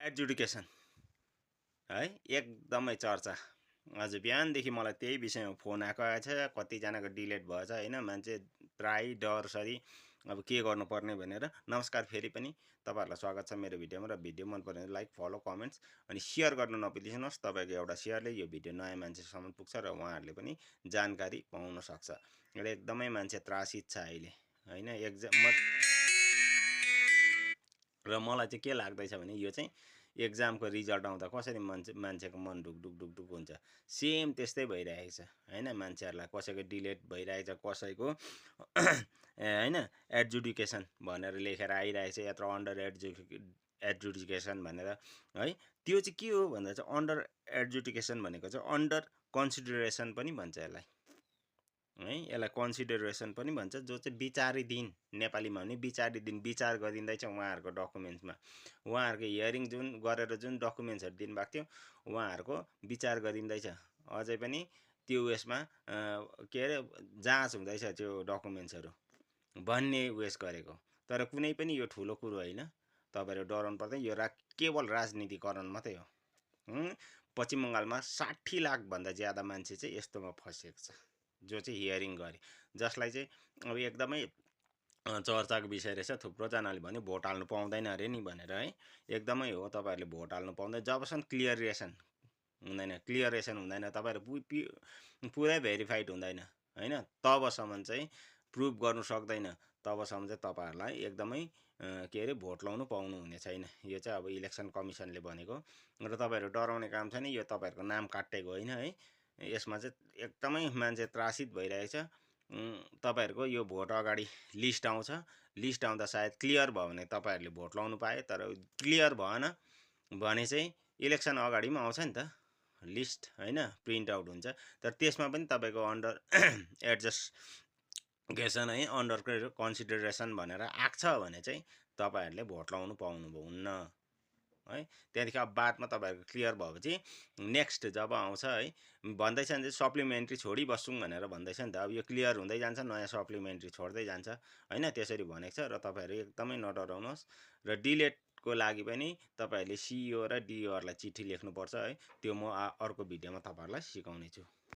Education है एकदमै चर्चा। आज बिहानदेखि मलाई त्यही विषयमा फोन आएको छ, कतिजनाको डिलेट भएछ होइन। मान्छे प्राय डरसरी अब के गर्नुपर्ने भनेर। नमस्कार फेरि पनि तपाईँहरूलाई स्वागत छ मेरो भिडियोमा। र भिडियो मन पऱ्यो भने लाइक, फलो, कमेन्ट्स अनि सेयर गर्न नबिर्सिनुहोस्। तपाईँको एउटा सेयरले यो भिडियो नयाँ मान्छेसम्म पुग्छ र उहाँहरूले पनि जानकारी पाउन सक्छ। र एकदमै मान्छे त्रासित छ अहिले होइन। र मलाई चाहिँ के लाग्दैछ भने यो चाहिँ एक्जामको रिजल्ट आउँदा कसरी मान्छेको मन ढुकढुक हुन्छ, सेम त्यस्तै भइरहेको छ होइन। मान्छेहरूलाई कसैको डिलेट भइरहेछ, कसैको होइन एजुकेसन भनेर लेखेर आइरहेको छ, यत्रो अन्डर एजुकेसन भनेर है। त्यो चाहिँ के हो भन्दा चाहिँ अन्डर एजुकेसन भनेको चाहिँ अन्डर कन्सिडरेसन पनि भन्छ यसलाई है। यसलाई कन्सिडरेसन पनि भन्छ, जो चाहिँ विचाराधीन, नेपालीमा भने विचाराधीन, विचार गरिँदैछ उहाँहरूको डकुमेन्ट्समा। उहाँहरूको हियरिङ जुन गरेर जुन डकुमेन्ट्सहरू दिनुभएको थियो उहाँहरूको विचार गरिँदैछ। अझै पनि त्यो उयसमा के अरे जाँच हुँदैछ त्यो डकुमेन्ट्सहरू भन्ने उयस गरेको। तर कुनै पनि यो ठुलो कुरो होइन, तपाईँहरू डराउनु पर्दैन। यो केवल राजनीतिकरण मात्रै हो। पश्चिम बङ्गालमा 60 लाखभन्दा ज्यादा मान्छे चाहिँ यस्तोमा फँसेको छ, जो चाहिँ हियरिङ गरे, जसलाई चाहिँ अब एकदमै चर्चाको विषय रहेछ। थुप्रोजनाले भन्यो भोट हाल्नु पाउँदैन अरे नि भनेर है। एकदमै हो, तपाईँहरूले भोट हाल्नु पाउँदैन जबसम्म क्लियरेसन हुँदैन, तपाईँहरू पुरै भेरिफाइड हुँदैन होइन, तबसम्म चाहिँ प्रुभ गर्नु सक्दैन। तबसम्म चाहिँ तपाईँहरूलाई एकदमै के अरे भोट लाउनु पाउनु हुने छैन। यो चाहिँ अब इलेक्सन कमिसनले भनेको। र तपाईँहरू डराउने काम छैन, यो तपाईँहरूको नाम काटेको होइन है। यसमा चाहिँ एकदमै मान्छे त्रासित भइरहेछ। तपाईँहरूको यो भोट अगाडि लिस्ट आउँछ, लिस्ट आउँदा सायद क्लियर भयो भने तपाईँहरूले भोट लाउनु पाए। तर क्लियर भएन भने चाहिँ इलेक्सन अगाडि पनि आउँछ नि त लिस्ट होइन, प्रिन्ट आउट हुन्छ। तर त्यसमा पनि तपाईँको अन्डर एडजस्टेसन है, अन्डर कन्सिडरेसन भनेर आएको छ भने चाहिँ तपाईँहरूले भोट लाउनु पाउनुहुन्न है। त्यहाँदेखि अब बादमा तपाईँहरूको क्लियर भएपछि नेक्स्ट जब आउँछ है, भन्दैछ नि सप्लिमेन्ट्री छोडिबस्छौँ भनेर भन्दैछ नि त। अब यो क्लियर हुँदै जान्छ, नयाँ सप्लिमेन्ट्री छोड्दै जान्छ होइन, त्यसरी भनेको छ। र तपाईँहरू एकदमै नडराउनुहोस्। र डिलेटको लागि पनि तपाईँहरूले सिइओ र डिओहरूलाई चिठी लेख्नुपर्छ है। त्यो म अर्को भिडियोमा तपाईँहरूलाई सिकाउने छु।